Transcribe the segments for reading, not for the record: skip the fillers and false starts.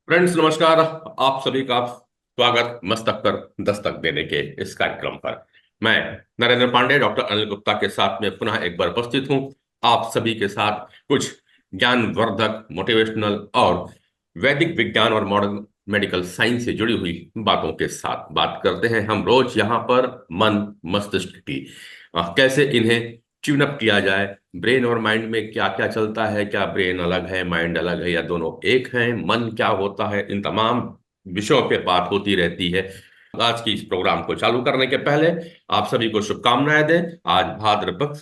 Friends नमस्कार। आप सभी का स्वागत मस्तक पर दस्तक देने के इस कार्यक्रम पर। मैं नरेंद्र पांडे डॉक्टर अनिल गुप्ता के साथ में पुनः एक बार उपस्थित हूं। आप सभी के साथ कुछ ज्ञानवर्धक, मोटिवेशनल और वैदिक विज्ञान और मॉडर्न मेडिकल साइंस से जुड़ी हुई बातों के साथ बात करते हैं हम रोज यहाँ पर। मन मस्तिष्क की कैसे इन्हें ट्यून अप किया जाए, ब्रेन और माइंड में क्या क्या चलता है, क्या ब्रेन अलग है माइंड अलग है या दोनों एक है, मन क्या होता है, इन तमाम विषयों पे बात होती रहती है। आज की इस प्रोग्राम को चालू करने के पहले आप सभी को शुभकामनाएं दें। आज भाद्रपद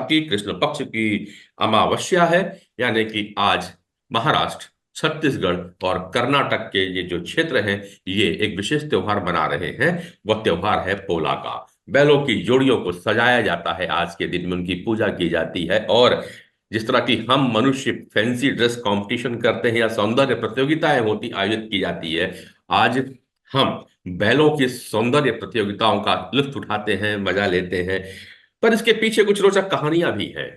की कृष्ण पक्ष की अमावस्या है, यानी कि आज महाराष्ट्र, छत्तीसगढ़ और कर्नाटक के ये जो क्षेत्र हैं, ये एक विशेष त्योहार मना रहे हैं। वह त्योहार है पोला का। बैलों की जोड़ियों को सजाया जाता है, आज के दिन में उनकी पूजा की जाती है। और जिस तरह की हम मनुष्य फैंसी ड्रेस कंपटीशन करते हैं या सौंदर्य प्रतियोगिताएं होती आयोजित की जाती है, आज हम बैलों की सौंदर्य प्रतियोगिताओं का लुत्फ उठाते हैं, मजा लेते हैं। पर इसके पीछे कुछ रोचक कहानियां भी हैं।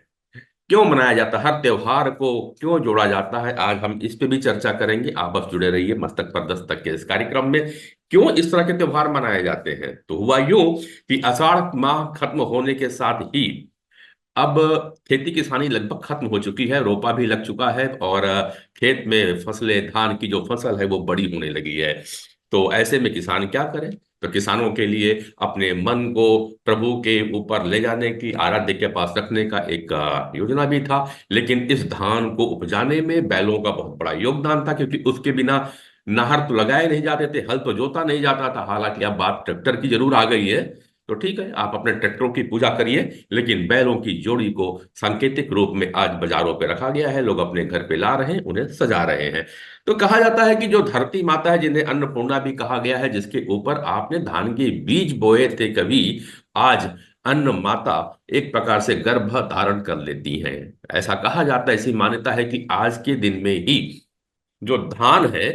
क्यों मनाया जाता है हर त्योहार को, क्यों जोड़ा जाता है, आज हम इस पे भी चर्चा करेंगे। आप बस जुड़े रहिए मस्तक पर दस्तक के इस कार्यक्रम में। क्यों इस तरह के त्योहार मनाए जाते हैं? तो हुआ यूं कि आषाढ़ माह खत्म होने के साथ ही अब खेती किसानी लगभग खत्म हो चुकी है, रोपा भी लग चुका है और खेत में फसलें, धान की जो फसल है वो बड़ी होने लगी है। तो ऐसे में किसान क्या करें? तो किसानों के लिए अपने मन को प्रभु के ऊपर ले जाने की, आराध्य के पास रखने का एक योजना भी था। लेकिन इस धान को उपजाने में बैलों का बहुत बड़ा योगदान था, क्योंकि उसके बिना नहर तो लगाए नहीं जाते थे, हल तो जोता नहीं जाता था। हालांकि अब बात ट्रैक्टर की जरूर आ गई है, तो ठीक है, आप अपने ट्रैक्टरों की पूजा करिए, लेकिन बैलों की जोड़ी को सांकेतिक रूप में आज बाजारों पे रखा गया है। लोग अपने घर पे ला रहे हैं, उन्हें सजा रहे हैं। तो कहा जाता है कि जो धरती माता है, जिन्हें अन्नपूर्णा भी कहा गया है, जिसके ऊपर आपने धान के बीज बोए थे कभी, आज अन्न माता एक प्रकार से गर्भ धारण कर लेती हैं। ऐसा कहा जाता है, ऐसी मान्यता है कि आज के दिन में ही जो धान है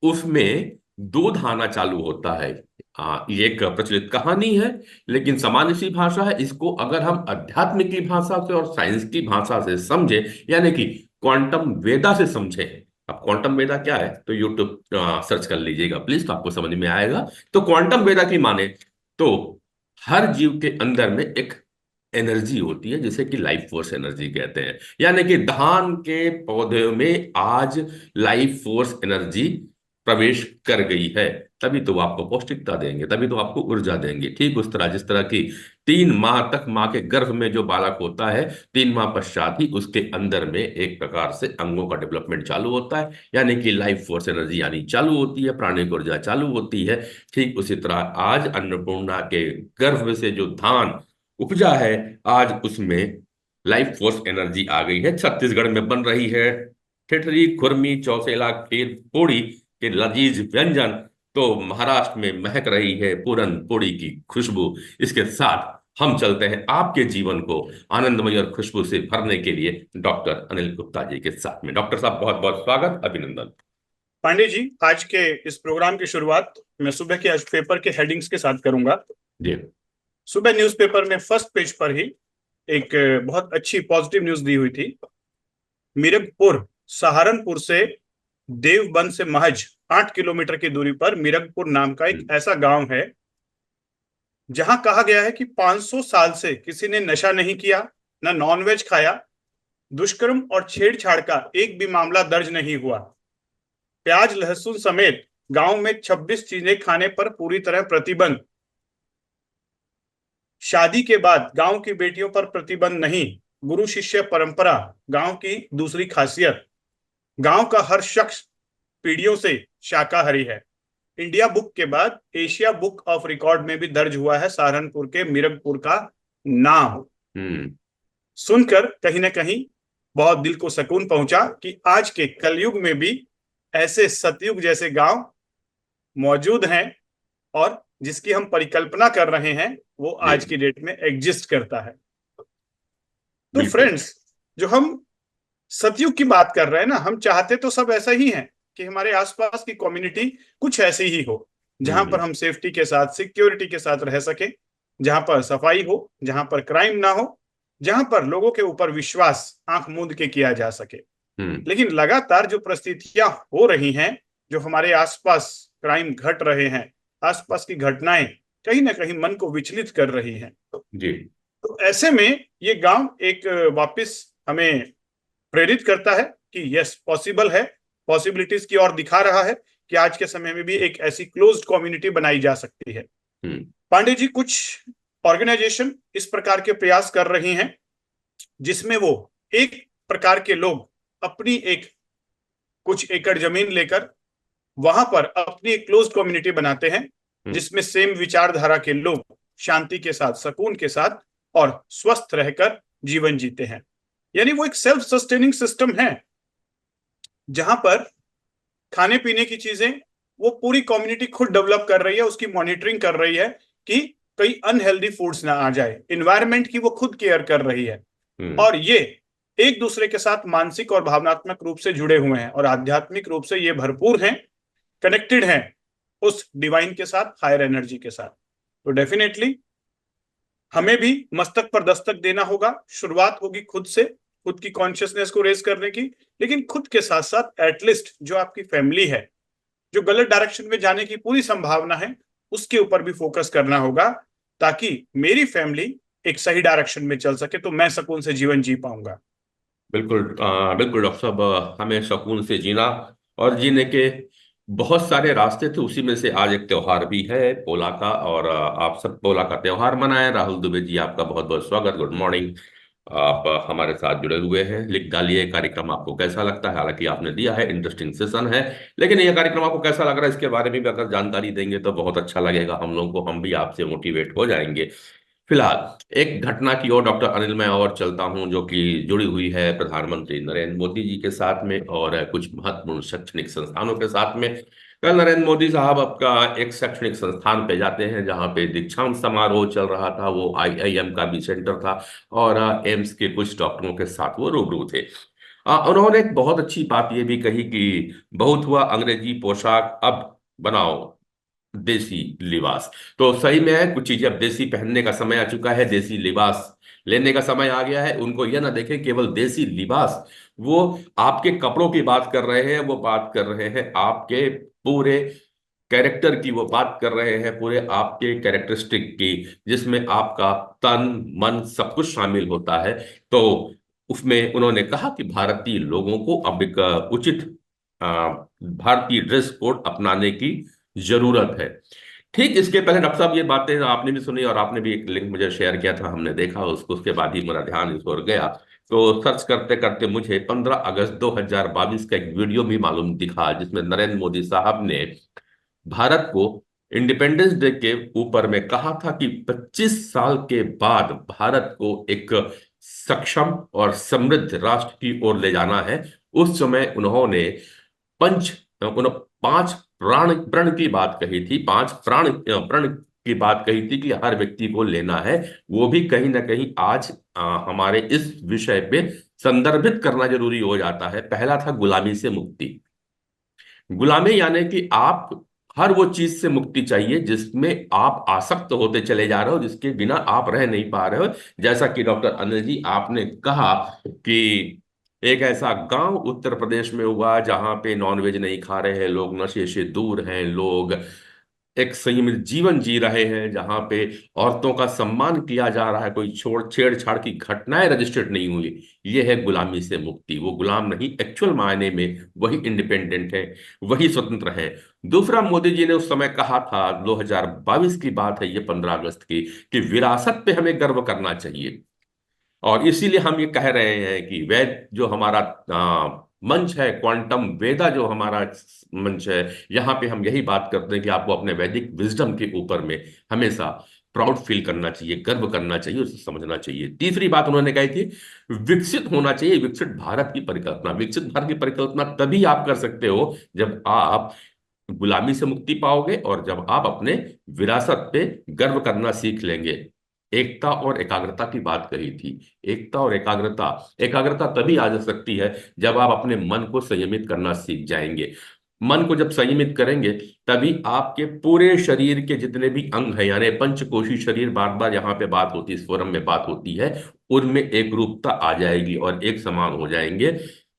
उसमें दूध आना चालू होता है। ये एक प्रचलित कहानी है, लेकिन सामान्य सी भाषा है। इसको अगर हम अध्यात्म की भाषा से और साइंस की भाषा से समझे, यानी कि क्वांटम वेदा से समझे। अब क्वांटम वेदा क्या है तो यूट्यूब सर्च कर लीजिएगा प्लीज, तो आपको समझ में आएगा। तो क्वांटम वेदा की माने तो हर जीव के अंदर में एक एनर्जी होती है, जिसे कि लाइफ फोर्स एनर्जी कहते हैं। यानी कि धान के पौधे में आज लाइफ फोर्स एनर्जी प्रवेश कर गई है। तभी तो वो आपको पौष्टिकता देंगे, तभी तो आपको ऊर्जा देंगे। ठीक उस तरह जिस तरह की 3 माह तक माँ के गर्भ में जो बालक होता है, 3 माह पश्चात ही उसके अंदर में एक प्रकार से अंगों का डेवलपमेंट चालू होता है, यानी कि लाइफ फोर्स एनर्जी यानी चालू होती है, प्राणिक ऊर्जा चालू होती है। ठीक उसी तरह आज अन्नपूर्णा के गर्भ से जो धान उपजा है, आज उसमें लाइफ फोर्स एनर्जी आ गई है। छत्तीसगढ़ में बन रही है ठिठरी, खुरमी, चौसेला, खीर पूड़ी के लजीज व्यंजन, तो महाराष्ट्र में महक रही है पूरन पोड़ी की खुशबू। इसके साथ हम चलते हैं आपके जीवन को आनंदमय और खुशबू से भरने के लिए डॉक्टर अनिल गुप्ता जी के साथ में। डॉक्टर साहब बहुत बहुत स्वागत, अभिनंदन। पांडे जी, आज के इस प्रोग्राम की शुरुआत मैं सुबह के आज पेपर के हेडिंग्स के साथ करूंगा। जी। सुबह न्यूज़पेपर में फर्स्ट पेज पर ही एक बहुत अच्छी पॉजिटिव न्यूज दी हुई थी। मिरगपुर, सहारनपुर से देवबंद से महज 8 किलोमीटर की दूरी पर मिरगपुर नाम का एक ऐसा गांव है जहां कहा गया है कि 500 साल से किसी ने नशा नहीं किया, न नॉनवेज खाया, दुष्कर्म और छेड़छाड़ का एक भी मामला दर्ज नहीं हुआ। प्याज लहसुन समेत गांव में 26 चीजें खाने पर पूरी तरह प्रतिबंध। शादी के बाद गांव की बेटियों पर प्रतिबंध नहीं। गुरु शिष्य परंपरा गांव की दूसरी खासियत। गांव का हर शख्स पीढ़ियों से शाकाहारी है। इंडिया बुक के बाद एशिया बुक ऑफ रिकॉर्ड में भी दर्ज हुआ है सहारनपुर के मिरगपुर का नाम। हम्म। सुनकर कहीं ना कहीं बहुत दिल को सुकून पहुंचा कि आज के कलयुग में भी ऐसे सतयुग जैसे गांव मौजूद हैं, और जिसकी हम परिकल्पना कर रहे हैं वो जी। आज की डेट में एग्जिस्ट करता है। तो बिल्कुल। फ्रेंड्स, जो हम सतयुग की बात कर रहे हैं ना, हम चाहते तो सब ऐसा ही है कि हमारे आसपास की कम्युनिटी कुछ ऐसी ही हो, जहां पर हम्म। हम सेफ्टी के साथ, सिक्योरिटी के साथ रह सके, जहां पर सफाई हो, जहां पर क्राइम ना हो, जहां पर लोगों के ऊपर विश्वास आंख मूंद के किया जा सके। हम्म। लेकिन लगातार जो परिस्थितियां हो रही हैं जो हमारे आसपास क्राइम घट रहे हैं, आसपास की घटनाएं कहीं ना कहीं मन को विचलित कर रही हैं। जी। तो ऐसे में ये गांव एक वापस हमें प्रेरित करता है कि यस पॉसिबल है, पॉसिबिलिटीज की ओर दिखा रहा है कि आज के समय में भी एक ऐसी क्लोज्ड कम्युनिटी बनाई जा सकती है। हम्म। पांडे जी, कुछ ऑर्गेनाइजेशन इस प्रकार के प्रयास कर रही हैं जिसमें वो एक प्रकार के लोग अपनी एक कुछ एकड़ जमीन लेकर वहां पर अपनी एक क्लोज कम्युनिटी बनाते हैं, जिसमें सेम विचारधारा के लोग शांति के साथ, सुकून के साथ और स्वस्थ रहकर जीवन जीते हैं। यानी वो एक सेल्फ सस्टेनिंग सिस्टम है जहां पर खाने पीने की चीजें वो पूरी कम्युनिटी खुद डेवलप कर रही है, उसकी मॉनिटरिंग कर रही है कि कई अनहेल्दी फूड्स ना आ जाए, इन्वायरमेंट की वो खुद केयर कर रही है। और ये एक दूसरे के साथ मानसिक और भावनात्मक रूप से जुड़े हुए हैं और आध्यात्मिक रूप से ये भरपूर हैं, कनेक्टेड हैं उस डिवाइन के साथ, हायर एनर्जी के साथ। तो डेफिनेटली हमें भी मस्तक पर दस्तक देना होगा। शुरुआत होगी खुद से, खुद की कॉन्शियसनेस को रेज करने की, लेकिन खुद के साथ साथ एटलीस्ट जो आपकी फैमिली है, जो गलत डायरेक्शन में जाने की पूरी संभावना है, उसके ऊपर भी फोकस करना होगा, ताकि मेरी फैमिली एक सही डायरेक्शन में चल सके तो मैं सुकून से जीवन जी पाऊंगा। बिल्कुल बिल्कुल डॉक्टर साहब, हमें सुकून से जीना और जीने के बहुत सारे रास्ते थे। उसी में से आज एक त्योहार भी है पोला का, और आप सब पोला का त्योहार मनाएं। राहुल दुबे जी, आपका बहुत बहुत स्वागत, गुड मॉर्निंग। आप हमारे साथ जुड़े हुए हैं। लिख डालिए कार्यक्रम आपको कैसा लगता है। हालांकि आपने दिया है, इंटरेस्टिंग सेशन है, लेकिन यह कार्यक्रम आपको कैसा लग रहा है इसके बारे में भी अगर जानकारी देंगे तो बहुत अच्छा लगेगा हम लोगों को। हम भी आपसे मोटिवेट हो जाएंगे। फिलहाल एक घटना की ओर डॉक्टर अनिल मैं और चलता हूं, जो कि जुड़ी हुई है प्रधानमंत्री नरेंद्र मोदी जी के साथ में और कुछ महत्वपूर्ण शैक्षणिक संस्थानों के साथ में। कल नरेंद्र मोदी साहब आपका एक शैक्षणिक संस्थान पे जाते हैं जहां पे दीक्षांत समारोह चल रहा था। वो आईआईएम का भी सेंटर था और एम्स के कुछ डॉक्टरों के साथ वो रूबरू थे। उन्होंने एक बहुत अच्छी बात ये भी कही कि बहुत हुआ अंग्रेजी पोशाक, अब बनाओ देसी लिबास। तो सही में है, कुछ चीजें अब देसी पहनने का समय आ चुका है, देसी लिबास लेने का समय आ गया है। उनको यह ना देखें केवल देसी लिबास, वो आपके कपड़ों की बात कर रहे हैं, वो बात कर रहे हैं आपके पूरे कैरेक्टर की, वो बात कर रहे हैं पूरे आपके कैरेक्टरिस्टिक की, जिसमें आपका तन मन सब कुछ शामिल होता है। तो उसमें उन्होंने कहा कि भारतीय लोगों को अब एक उचित भारतीय ड्रेस कोड अपनाने की जरूरत है। ठीक इसके पहले डॉक्टर साहब, ये बातें आपने भी सुनी और आपने भी एक लिंक मुझे शेयर किया था, हमने देखा उसको, उसके बाद ही मेरा ध्यान इस ओर गया। तो सर्च करते करते मुझे 15 अगस्त 2022 का एक वीडियो भी मालूम दिखा, जिसमें नरेंद्र मोदी साहब ने भारत को इंडिपेंडेंस डे के ऊपर में कहा था कि 25 साल के बाद भारत को एक सक्षम और समृद्ध राष्ट्र की ओर ले जाना है। उस समय उन्होंने पंच उन्होंने 5 प्राण प्रण की बात कही थी, 5 प्रण की बात कही थी कि हर व्यक्ति को लेना है। वो भी कहीं ना कहीं आज हमारे इस विषय पे संदर्भित करना जरूरी हो जाता है। पहला था गुलामी से मुक्ति। गुलामी यानी कि आप हर वो चीज से मुक्ति चाहिए जिसमें आप आसक्त होते चले जा रहे हो, जिसके बिना आप रह नहीं पा रहे हो। जैसा कि डॉक्टर अनिल जी आपने कहा कि एक ऐसा गांव उत्तर प्रदेश में हुआ जहां पे नॉनवेज नहीं खा रहे हैं लोग, नशे से दूर हैं लोग, एक संयमित जीवन जी रहे हैं, जहां पे औरतों का सम्मान किया जा रहा है, कोई छोड़ छेड़छाड़ की घटनाएं रजिस्टर्ड नहीं हुई। ये है गुलामी से मुक्ति। वो गुलाम नहीं, एक्चुअल मायने में वही इंडिपेंडेंट है, वही स्वतंत्र है। दूसरा, मोदी जी ने उस समय कहा था, 2022 की बात है ये, 15 अगस्त की, कि विरासत पे हमें गर्व करना चाहिए। और इसीलिए हम ये कह रहे हैं कि वैद जो हमारा मंच है, क्वांटम वेदा जो हमारा मंच है, यहाँ पे हम यही बात करते हैं कि आपको अपने वैदिक विजडम के ऊपर में हमेशा प्राउड फील करना चाहिए, गर्व करना चाहिए, उसे समझना चाहिए। तीसरी बात उन्होंने कही थी, विकसित होना चाहिए, विकसित भारत की परिकल्पना। विकसित भारत की परिकल्पना तभी आप कर सकते हो जब आप गुलामी से मुक्ति पाओगे और जब आप अपने विरासत पे गर्व करना सीख लेंगे। एकता और एकाग्रता की बात कही थी। एकता और एकाग्रता, एकाग्रता तभी आ जा सकती है जब आप अपने मन को संयमित करना सीख जाएंगे। मन को जब संयमित करेंगे तभी आपके पूरे शरीर के जितने भी अंग हैं, यानी पंचकोशी शरीर, बार बार यहाँ पे बात होती है, इस फोरम में बात होती है, उनमें एक रूपता आ जाएगी और एक समान हो जाएंगे।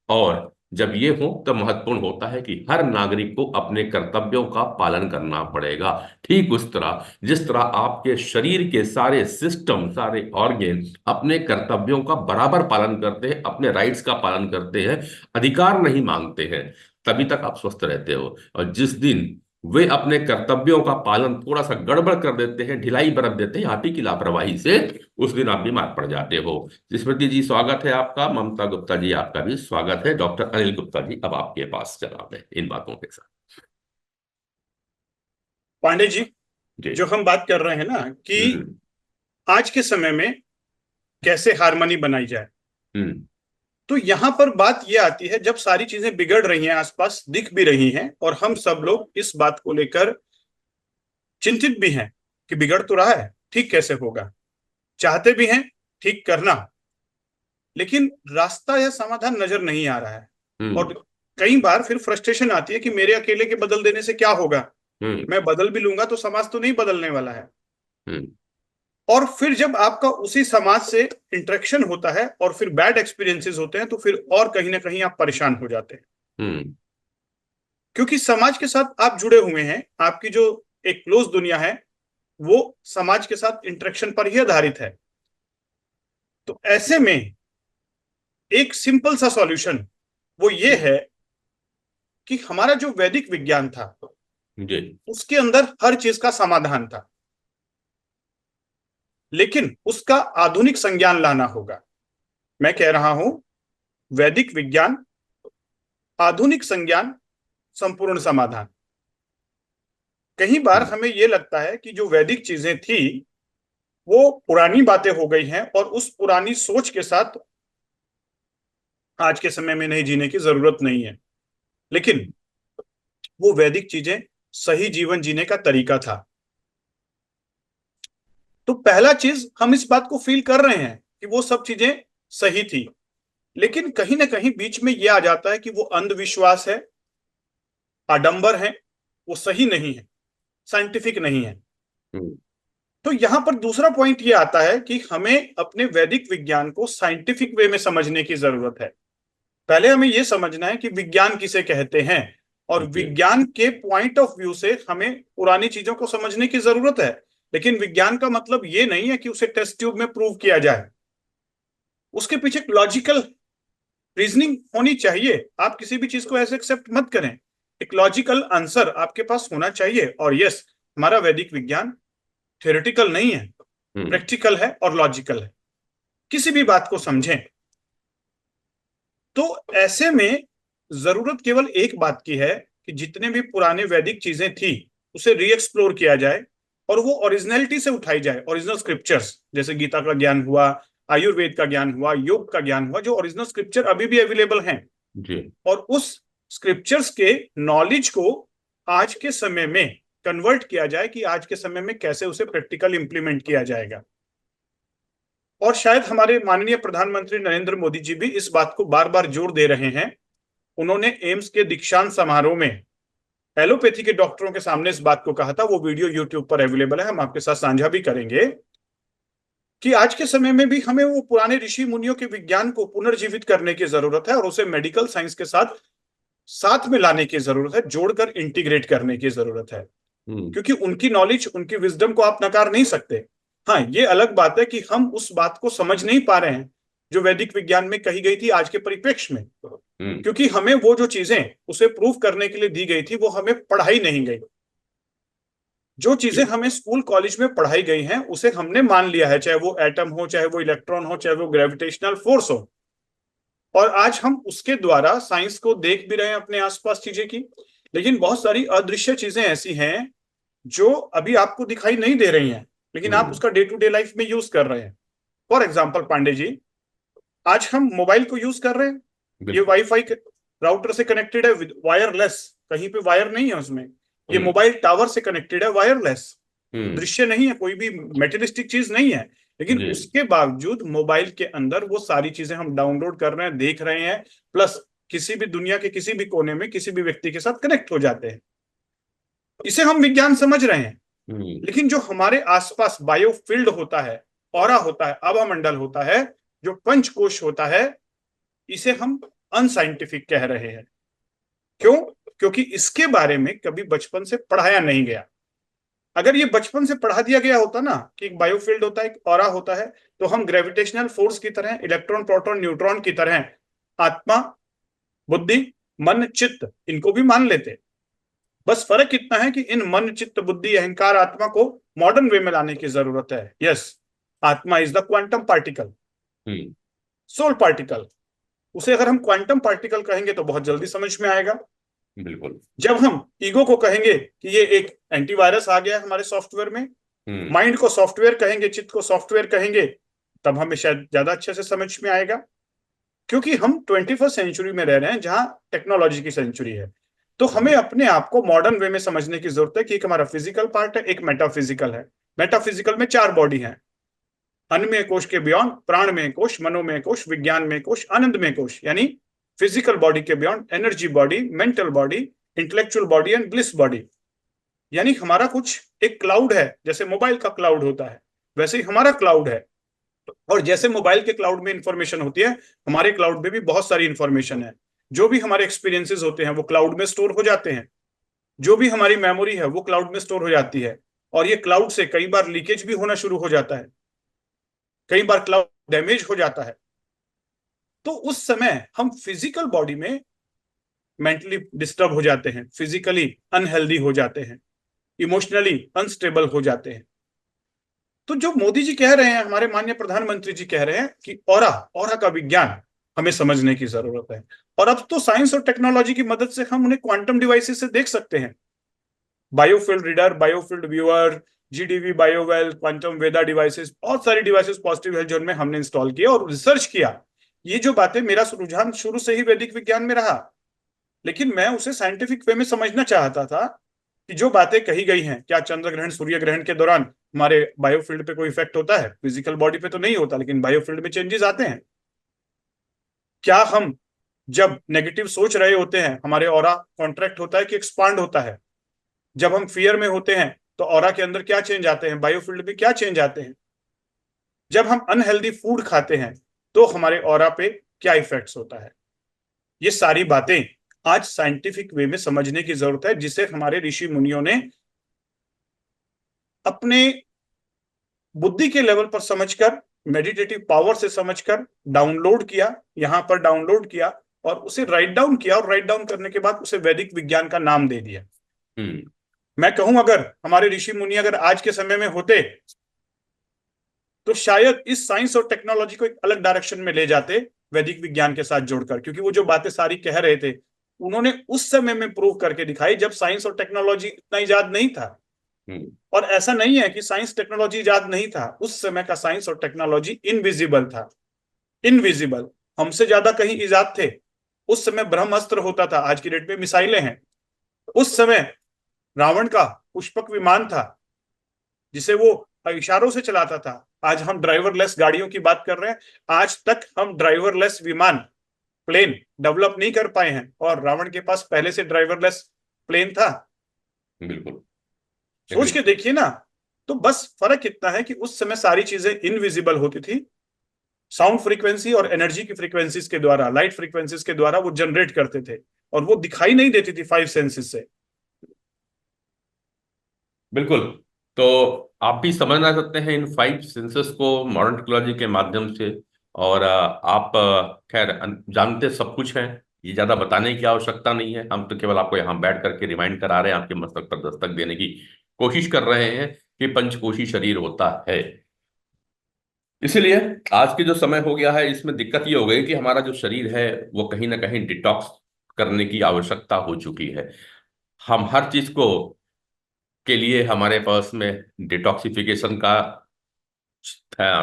और जब ये हो तब महत्वपूर्ण होता है कि हर नागरिक को अपने कर्तव्यों का पालन करना पड़ेगा। ठीक उस तरह जिस तरह आपके शरीर के सारे सिस्टम, सारे ऑर्गेन अपने कर्तव्यों का बराबर पालन करते हैं, अपने राइट्स का पालन करते हैं, अधिकार नहीं मांगते हैं, तभी तक आप स्वस्थ रहते हो। और जिस दिन वे अपने कर्तव्यों का पालन थोड़ा सा गड़बड़ कर देते हैं, ढिलाई बरत देते हैं आप ही की लापरवाही से, उस दिन आप बीमार पड़ जाते हो। स्मृति जी स्वागत है आपका, ममता गुप्ता जी आपका भी स्वागत है। डॉक्टर अनिल गुप्ता जी अब आपके पास जवाब है इन बातों के साथ। पांडे जी, जी। जो हम बात कर रहे हैं ना कि हम्म। आज के समय में कैसे हार्मनी बनाई जाए, हम्म। तो यहां पर बात यह आती है जब सारी चीजें बिगड़ रही हैं, आसपास दिख भी रही हैं, और हम सब लोग इस बात को लेकर चिंतित भी हैं कि बिगड़ तो रहा है, ठीक कैसे होगा, चाहते भी हैं ठीक करना, लेकिन रास्ता या समाधान नजर नहीं आ रहा है। हम्म। और कई बार फिर फ्रस्ट्रेशन आती है कि मेरे अकेले के बदल देने से क्या होगा, हम्म। मैं बदल भी लूंगा तो समाज तो नहीं बदलने वाला है। हम्म। और फिर जब आपका उसी समाज से इंटरेक्शन होता है और फिर बैड एक्सपीरियंसेस होते हैं, तो फिर और कहीं ना कहीं आप परेशान हो जाते हैं, हम्म। क्योंकि समाज के साथ आप जुड़े हुए हैं, आपकी जो एक क्लोज दुनिया है वो समाज के साथ इंटरेक्शन पर ही आधारित है। तो ऐसे में एक सिंपल सा सॉल्यूशन वो ये है कि हमारा जो वैदिक विज्ञान था जी। उसके अंदर हर चीज का समाधान था, लेकिन उसका आधुनिक संज्ञान लाना होगा। मैं कह रहा हूं वैदिक विज्ञान, आधुनिक संज्ञान, संपूर्ण समाधान। कई बार हम्म। हमें यह लगता है कि जो वैदिक चीजें थी वो पुरानी बातें हो गई हैं और उस पुरानी सोच के साथ आज के समय में नहीं जीने की जरूरत नहीं है, लेकिन वो वैदिक चीजें सही जीवन जीने का तरीका था। तो पहला चीज, हम इस बात को फील कर रहे हैं कि वो सब चीजें सही थी, लेकिन कहीं ना कहीं बीच में यह आ जाता है कि वो अंधविश्वास है, आडंबर है, वो सही नहीं है, साइंटिफिक नहीं है। हम्म। तो यहां पर दूसरा पॉइंट ये आता है कि हमें अपने वैदिक विज्ञान को साइंटिफिक वे में समझने की जरूरत है। पहले हमें यह समझना है कि विज्ञान किसे कहते हैं, और जी। विज्ञान के पॉइंट ऑफ व्यू से हमें पुरानी चीजों को समझने की जरूरत है। लेकिन विज्ञान का मतलब ये नहीं है कि उसे टेस्ट ट्यूब में प्रूव किया जाए, उसके पीछे लॉजिकल रीजनिंग होनी चाहिए। आप किसी भी चीज को ऐसे एक्सेप्ट मत करें, एक लॉजिकल आंसर आपके पास होना चाहिए। और यस, हमारा वैदिक विज्ञान थ्योरेटिकल नहीं है, हम्म। प्रैक्टिकल है और लॉजिकल है, किसी भी बात को समझें। तो ऐसे में जरूरत केवल एक बात की है कि जितने भी पुराने वैदिक चीजें थी उसे रीएक्सप्लोर किया जाए और वो ओरिजिनलिटी से उठाई जाए। ओरिजिनल स्क्रिप्चर्स जैसे गीता का ज्ञान हुआ, आयुर्वेद का ज्ञान हुआ, योग का ज्ञान हुआ, जो ओरिजिनल स्क्रिप्चर अभी भी अवेलेबल हैं, जी। और उस स्क्रिप्चर्स के नॉलेज को आज के समय में कन्वर्ट किया जाए कि आज के समय में कैसे उसे प्रैक्टिकल इंप्लीमेंट किया जाएगा। और शायद हमारे माननीय प्रधानमंत्री नरेंद्र मोदी जी भी इस बात को बार बार जोर दे रहे हैं। उन्होंने एम्स के दीक्षांत समारोह में एलोपैथी के डॉक्टरों के सामने इस बात को कहा था, वो वीडियो यूट्यूब पर अवेलेबल है, हम आपके साथ साझा भी करेंगे, कि आज के समय में भी हमें वो पुराने ऋषि मुनियों के विज्ञान को पुनर्जीवित करने की जरूरत है और उसे मेडिकल साइंस के साथ साथ में लाने की जरूरत है, जोड़कर इंटीग्रेट करने की जरूरत है। हम्म। क्योंकि उनकी नॉलेज, उनकी विजडम को आप नकार नहीं सकते। हाँ, ये अलग बात है कि हम उस बात को समझ नहीं पा रहे हैं जो वैदिक विज्ञान में कही गई थी आज के परिप्रेक्ष्य में, हम्म। क्योंकि हमें वो जो चीजें उसे प्रूव करने के लिए दी गई थी वो हमें पढ़ाई नहीं गई। जो चीजें जी। हमें स्कूल कॉलेज में पढ़ाई गई हैं उसे हमने मान लिया है, चाहे वो एटम हो, चाहे वो इलेक्ट्रॉन हो, चाहे वो ग्रेविटेशनल फोर्स हो। और आज हम उसके द्वारा साइंस को देख भी रहे हैं अपने आसपास चीजें की, लेकिन बहुत सारी अदृश्य चीजें ऐसी हैं जो अभी आपको दिखाई नहीं दे रही हैं, लेकिन आप हम्म। उसका डे टू डे लाइफ में यूज कर रहे हैं। फॉर एग्जाम्पल पांडे जी, आज हम मोबाइल को यूज कर रहे हैं, ये बिल्कुल। वाईफाई राउटर से कनेक्टेड है, वायरलेस, कहीं पे वायर नहीं है उसमें। ये हम्म। मोबाइल टावर से कनेक्टेड है, वायरलेस, हम्म। दृश्य नहीं है, कोई भी मेटेरियलिस्टिक चीज नहीं है, लेकिन जी। उसके बावजूद मोबाइल के अंदर वो सारी चीजें हम डाउनलोड कर रहे हैं, देख रहे हैं, प्लस किसी भी दुनिया के किसी भी कोने में किसी भी व्यक्ति के साथ कनेक्ट हो जाते हैं। इसे हम विज्ञान समझ रहे हैं, हम्म। लेकिन जो हमारे आसपास बायोफील्ड होता है, ऑरा होता है, आभामंडल होता है, जो पंचकोश होता है, इसे हम अनसाइंटिफिक कह रहे हैं। क्यों? क्योंकि इसके बारे में कभी बचपन से पढ़ाया नहीं गया। अगर ये बचपन से पढ़ा दिया गया होता ना कि एक बायोफील्ड होता है, एक ऑरा होता है, तो हम ग्रेविटेशनल फोर्स की तरह, इलेक्ट्रॉन प्रोटॉन न्यूट्रॉन की तरह आत्मा, बुद्धि, मन, चित्त, इनको भी मान लेते। बस फर्क इतना है कि इन मन, चित्त, बुद्धि, अहंकार, आत्मा को मॉडर्न वे में लाने की जरूरत है। Yes, atma is the quantum particle, soul particle. उसे अगर हम क्वांटम पार्टिकल कहेंगे तो बहुत जल्दी समझ में आएगा। बिल्कुल। जब हम ईगो को कहेंगे कि ये एक एंटीवायरस आ गया है हमारे सॉफ्टवेयर में, माइंड को सॉफ्टवेयर कहेंगे, चित्त को सॉफ्टवेयर कहेंगे, तब हमें शायद ज्यादा अच्छे से समझ में आएगा। क्योंकि हम 21st सेंचुरी में रह रहे हैं, जहां टेक्नोलॉजी की सेंचुरी है। तो हमें अपने आप को मॉडर्न वे में समझने की जरूरत है कि एक हमारा फिजिकल पार्ट है, एक मेटाफिजिकल है। मेटाफिजिकल में 4 बॉडी हैं, अन्नमय कोश के बियॉन्ड प्राणमय कोश, मनोमय कोश, विज्ञानमय कोश, आनंदमय कोश। यानी फिजिकल बॉडी के beyond energy body, mental body, intellectual body and bliss body. यानी हमारा कुछ एक क्लाउड है, जैसे मोबाइल का क्लाउड होता है वैसे ही हमारा क्लाउड है। और जैसे मोबाइल के क्लाउड में इंफॉर्मेशन होती है, हमारे क्लाउड में भी बहुत सारी इंफॉर्मेशन है। जो भी हमारे एक्सपीरियंसेस होते हैं वो क्लाउड में स्टोर हो जाते हैं। जो भी हमारी मेमोरी है वो क्लाउड में स्टोर हो जाती है। और ये क्लाउड से कई बार लीकेज भी होना शुरू हो जाता है, कई बार क्लाउड डैमेज हो जाता है। तो उस समय हम फिजिकल बॉडी में मेंटली डिस्टर्ब हो जाते हैं, फिजिकली अनहेल्दी हो जाते हैं, इमोशनली अनस्टेबल हो जाते हैं। तो जो मोदी जी कह रहे हैं, हमारे माननीय प्रधानमंत्री जी कह रहे हैं कि ऑरा, ऑरा का विज्ञान हमें समझने की जरूरत है। और अब तो साइंस और टेक्नोलॉजी की मदद से हम उन्हें क्वांटम डिवाइसेस से देख सकते हैं। Biofield reader, biofield viewer, GDV Biowell, quantum Veda devices, बहुत सारी डिवाइसेस पॉजिटिव हेल्थ जोन में हमने इंस्टॉल किया और रिसर्च किया। ये जो बातें, मेरा रुझान शुरू से ही वैदिक विज्ञान में रहा, लेकिन मैं उसे साइंटिफिक वे में समझना चाहता था कि जो बातें कही गई हैं, क्या चंद्र ग्रहण, सूर्य ग्रहण के दौरान हमारे बायोफील्ड पे कोई इफेक्ट होता है? फिजिकल बॉडी पे तो नहीं होता, लेकिन बायोफील्ड में चेंजेस आते हैं। क्या हम जब नेगेटिव सोच रहे होते हैं, हमारे ऑरा कॉन्ट्रैक्ट होता है कि एक्सपांड होता है? जब हम फियर में होते हैं तो ऑरा के अंदर क्या चेंज आते हैं, बायोफील्ड में क्या चेंज आते हैं? जब हम अनहेल्दी फूड खाते हैं तो हमारे ऑरा पे क्या इफेक्ट्स होता है? ये सारी बातें आज साइंटिफिक वे में समझने की जरूरत है, जिसे हमारे ऋषि मुनियों ने अपने बुद्धि के लेवल पर समझकर, मेडिटेटिव पावर से समझकर डाउनलोड किया, यहां पर डाउनलोड किया और उसे राइट डाउन किया, और राइट डाउन करने के बाद उसे वैदिक विज्ञान का नाम दे दिया। मैं कहूं, अगर हमारे ऋषि मुनि अगर आज के समय में होते तो शायद इस साइंस और टेक्नोलॉजी को एक अलग डायरेक्शन में ले जाते, वैदिक विज्ञान के साथ जोड़कर। क्योंकि वो जो बातें सारी कह रहे थे, उन्होंने उस समय में प्रूव करके दिखाई जब साइंस और टेक्नोलॉजी इतना इजाद नहीं था। और ऐसा नहीं है कि साइंस टेक्नोलॉजी इजाद नहीं था, उस समय का साइंस और टेक्नोलॉजी इनविजिबल था, इनविजिबल। हमसे ज्यादा कहीं इजाद थे। उस समय ब्रह्मास्त्र होता था, आज की डेट में मिसाइलें हैं। उस समय रावण का पुष्पक विमान था, जिसे वो इशारों से चलाता था। आज हम ड्राइवरलेस गाड़ियों की बात कर रहे हैं। आज तक हम ड्राइवरलेस विमान, प्लेन डेवलप नहीं कर पाए हैं, और रावण के पास पहले से ड्राइवरलेस प्लेन था। बिल्कुल। सोच के देखिए ना। तो बस फर्क इतना है कि उस समय सारी चीजें इनविजिबल होती थी, साउंड फ्रीक्वेंसी और एनर्जी की फ्रीक्वेंसीज के द्वारा, लाइट फ्रीक्वेंसीज के द्वारा वो जनरेट करते थे, और वो दिखाई नहीं देती थी 5 सेंसेस से। बिल्कुल। तो आप भी समझना सकते हैं इन 5 सेंसेस को मॉडर्न टेक्नोलॉजी के माध्यम से। और आप खैर जानते सब कुछ हैं, ये ज्यादा बताने की आवश्यकता नहीं है। हम तो केवल आपको यहाँ बैठ करके रिमाइंड करा रहे हैं, आपके मस्तक पर दस्तक देने की कोशिश कर रहे हैं कि पंचकोशी शरीर होता है। इसीलिए आज के जो समय हो गया है, इसमें दिक्कत ये हो गई कि हमारा जो शरीर है वो कहीं ना कहीं डिटॉक्स करने की आवश्यकता हो चुकी है। हम हर चीज को के लिए हमारे पास में डिटॉक्सिफिकेशन का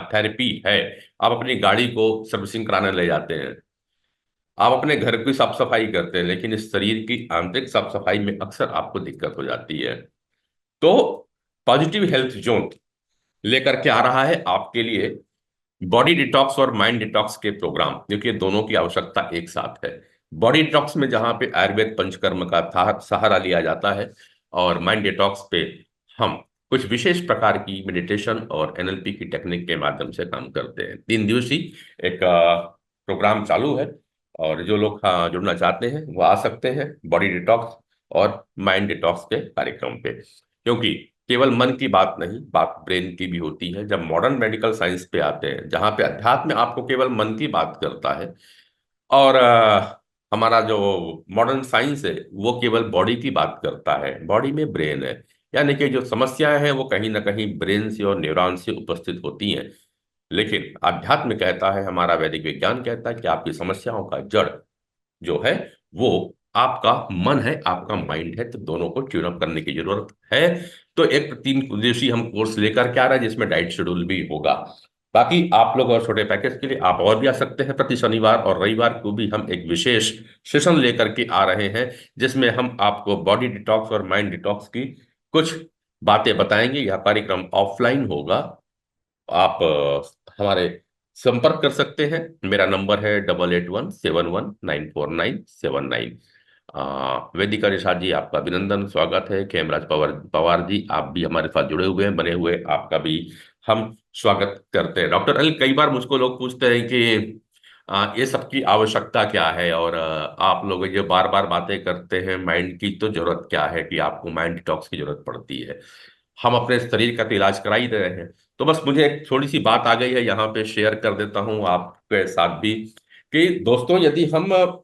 थेरेपी है। आप अपनी गाड़ी को सर्विसिंग कराने ले जाते हैं, आप अपने घर की साफ सफाई करते हैं, लेकिन इस शरीर की आंतरिक साफ सफाई में अक्सर आपको दिक्कत हो जाती है। तो पॉजिटिव हेल्थ जोन लेकर के आ रहा है आपके लिए बॉडी डिटॉक्स और माइंड डिटॉक्स के प्रोग्राम, क्योंकि दोनों की आवश्यकता एक साथ है। बॉडी डिटॉक्स में जहां पे आयुर्वेद पंचकर्म का सहारा लिया जाता है, और माइंड डिटॉक्स पे हम कुछ विशेष प्रकार की मेडिटेशन और एनएलपी की टेक्निक के माध्यम से काम करते हैं। 3 दिवसीय एक प्रोग्राम चालू है, और जो लोग हाँ जुड़ना चाहते हैं वो आ सकते हैं बॉडी डिटॉक्स और माइंड डिटॉक्स के कार्यक्रम पे, क्योंकि केवल मन की बात नहीं, बात ब्रेन की भी होती है। जब मॉडर्न मेडिकल साइंस पे आते हैं, जहाँ पे अध्यात्म आपको केवल मन की बात करता है, और हमारा जो मॉडर्न साइंस है वो केवल बॉडी की बात करता है, बॉडी में ब्रेन है, यानी कि जो समस्याएं हैं वो कहीं ना कहीं ब्रेन से और न्यूरॉन से उपस्थित होती हैं। लेकिन अध्यात्म कहता है, हमारा वैदिक विज्ञान कहता है कि आपकी समस्याओं का जड़ जो है वो आपका मन है, आपका माइंड है। तो दोनों को ट्यून अप करने की जरूरत है। तो एक 3 दिवसीय हम कोर्स लेकर के आ रहे हैं, जिसमें डाइट शेड्यूल भी होगा। बाकी आप लोग और छोटे पैकेज के लिए आप और भी आ सकते हैं। प्रति शनिवार और रविवार को भी हम एक विशेष सेशन लेकर के आ रहे हैं, जिसमें हम आपको बॉडी डिटॉक्स और माइंड डिटॉक्स की कुछ बातें बताएंगे। यह कार्यक्रम ऑफलाइन होगा। आप हमारे संपर्क कर सकते हैं। मेरा नंबर है 8817194979। वेदिका निषाद जी, आपका अभिनंदन, स्वागत है। खेमराज पवार पवार जी, आप भी हमारे साथ जुड़े हुए हैं, बने हुए, आपका भी हम स्वागत करते हैं। डॉक्टर अनिल, कई बार मुझको लोग पूछते हैं कि ये सबकी आवश्यकता क्या है, और आप लोग ये बार बार बातें करते हैं माइंड की, तो जरूरत क्या है कि आपको माइंड डिटॉक्स की जरूरत पड़ती है। हम अपने शरीर का तो इलाज करा ही रहे हैं। तो बस मुझे एक छोटी सी बात आ गई है, यहाँ पे शेयर कर देता हूँ आपके साथ भी, कि दोस्तों यदि हम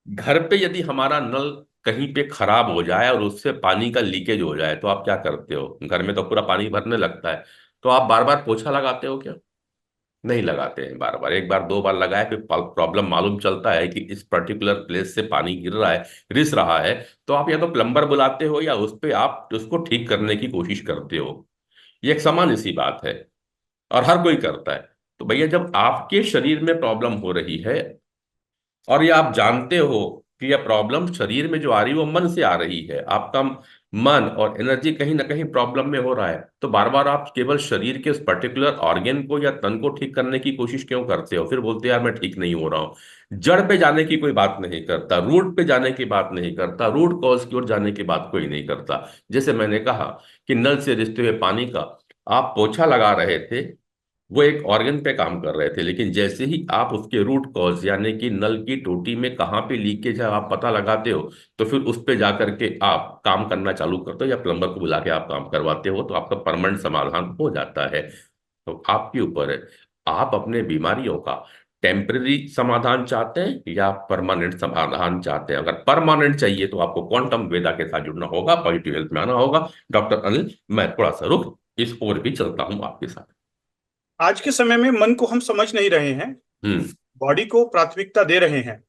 घर पे यदि हमारा नल कहीं पे खराब हो जाए और उससे पानी का लीकेज हो जाए, तो आप क्या करते हो? घर में तो पूरा पानी भरने लगता है। तो आप बार बार पोछा लगाते हो क्या? नहीं लगाते हैं बार बार। एक बार दो बार लगाए, फिर प्रॉब्लम मालूम चलता है कि इस पर्टिकुलर प्लेस से पानी गिर रहा है, रिस रहा है, तो आप या तो प्लम्बर बुलाते हो या उस पे आप उसको ठीक करने की कोशिश करते हो। ये एक सामान्य सी बात है और हर कोई करता है। तो भैया, जब आपके शरीर में प्रॉब्लम हो रही है और ये आप जानते हो कि यह प्रॉब्लम शरीर में जो आ रही है वो मन से आ रही है, आपका मन और एनर्जी कहीं ना कहीं प्रॉब्लम में हो रहा है, तो बार बार आप केवल शरीर के उस पर्टिकुलर ऑर्गेन को या तन को ठीक करने की कोशिश क्यों करते हो? फिर बोलते हो यार मैं ठीक नहीं हो रहा हूँ। जड़ पे जाने की कोई बात नहीं करता, रूट पे जाने की बात नहीं करता, रूट कॉज की ओर जाने की बात कोई नहीं करता। जैसे मैंने कहा कि नल से रिसते हुए पानी का आप पोछा लगा रहे थे, वो एक ऑर्गन पे काम कर रहे थे, लेकिन जैसे ही आप उसके रूट कॉज यानी कि नल की टोटी में कहाँ पे लीकेज है आप पता लगाते हो, तो फिर उस पे जाकर के आप काम करना चालू करते हो या प्लम्बर को बुला के आप काम करवाते हो, तो आपका परमानेंट समाधान हो जाता है। तो आपके ऊपर है, आप अपने बीमारियों का टेम्पररी समाधान चाहते हैं या परमानेंट समाधान चाहते हैं। अगर परमानेंट चाहिए तो आपको क्वांटम वेदा के साथ जुड़ना होगा, पॉजिटिव हेल्थ में आना होगा। डॉक्टर अनिल, मैं थोड़ा सा रुक इस ओर भी चलता हूँ आपके साथ। आज के समय में मन को हम समझ नहीं रहे हैं, हम्म। बॉडी को प्राथमिकता दे रहे हैं,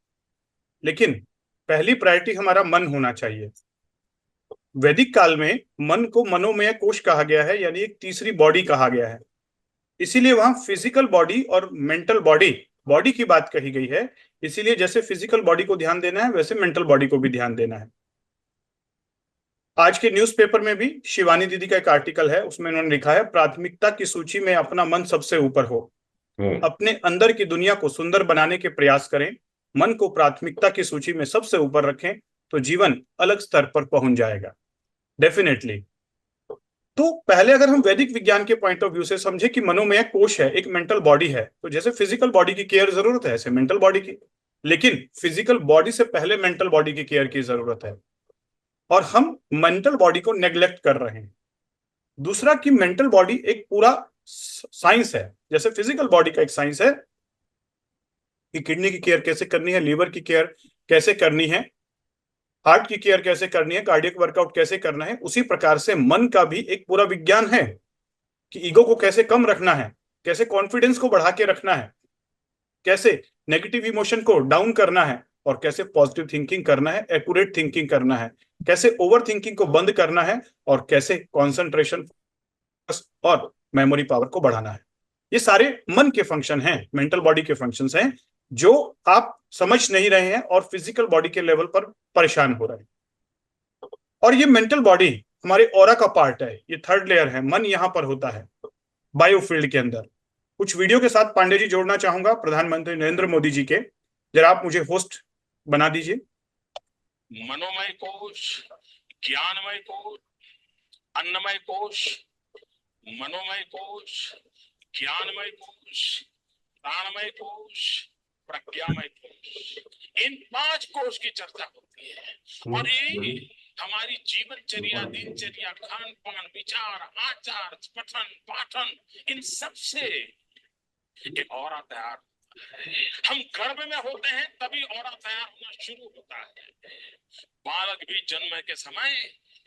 लेकिन पहली प्रायोरिटी हमारा मन होना चाहिए। वैदिक काल में मन को मनोमय कोश कहा गया है, यानी एक तीसरी बॉडी कहा गया है। इसीलिए वहां फिजिकल बॉडी और मेंटल बॉडी, बॉडी की बात कही गई है। इसीलिए जैसे फिजिकल बॉडी को ध्यान देना है, वैसे मेंटल बॉडी को भी ध्यान देना है। आज के न्यूज़पेपर में भी शिवानी दीदी का एक आर्टिकल है, उसमें उन्होंने लिखा है, प्राथमिकता की सूची में अपना मन सबसे ऊपर हो। हम्म। अपने अंदर की दुनिया को सुंदर बनाने के प्रयास करें, मन को प्राथमिकता की सूची में सबसे ऊपर रखें, तो जीवन अलग स्तर पर पहुंच जाएगा, डेफिनेटली। तो पहले अगर हम वैदिक विज्ञान के पॉइंट ऑफ व्यू से समझे कि मनोमय कोश है, एक मेंटल बॉडी है, तो जैसे फिजिकल बॉडी की केयर जरूरत है, ऐसे मेंटल बॉडी की। लेकिन फिजिकल बॉडी से पहले मेंटल बॉडी की केयर की जरूरत है, और हम मेंटल बॉडी को नेग्लेक्ट कर रहे हैं। दूसरा कि मेंटल बॉडी एक पूरा साइंस है, जैसे फिजिकल बॉडी का एक साइंस है कि किडनी की केयर कैसे करनी है, लीवर की केयर कैसे करनी है, हार्ट की केयर कैसे करनी है, कार्डियक वर्कआउट कैसे करना है, उसी प्रकार से मन का भी एक पूरा विज्ञान है कि ईगो को कैसे कम रखना है, कैसे कॉन्फिडेंस को बढ़ा के रखना है, कैसे नेगेटिव इमोशन को डाउन करना है, और कैसे पॉजिटिव थिंकिंग करना है, एक्यूरेट थिंकिंग करना है, कैसे ओवर थिंकिंग को बंद करना है, और कैसे कॉन्सेंट्रेशन और मेमोरी पावर को बढ़ाना है। ये सारे मन के फंक्शन हैं, मेंटल बॉडी के फंक्शंस हैं, जो आप समझ नहीं रहे हैं और फिजिकल बॉडी के लेवल पर परेशान हो रहे हैं। और ये मेंटल बॉडी हमारे ऑरा का पार्ट है, ये थर्ड लेयर है, मन यहां पर होता है बायोफील्ड के अंदर। कुछ वीडियो के साथ पांडे जी जोड़ना चाहूंगा प्रधानमंत्री नरेंद्र मोदी जी के, जरा आप मुझे होस्ट बना दीजिए। मनोमय कोश, ज्ञानमय कोश, अन्नमय कोश, मनोमय कोश, ज्ञानमय कोश, प्राणमय कोश, प्रज्ञामय कोश, इन 5 कोश की चर्चा होती है। और ये हमारी जीवनचर्या, दिनचर्या, खान पान, विचार, आचार, पठन पाठन, इन सब से एक ऑरा तैयार होता है। हम गर्भ में होते हैं तभी ऑरा तैयार होना शुरू होता है। बालक भी जन्म के समय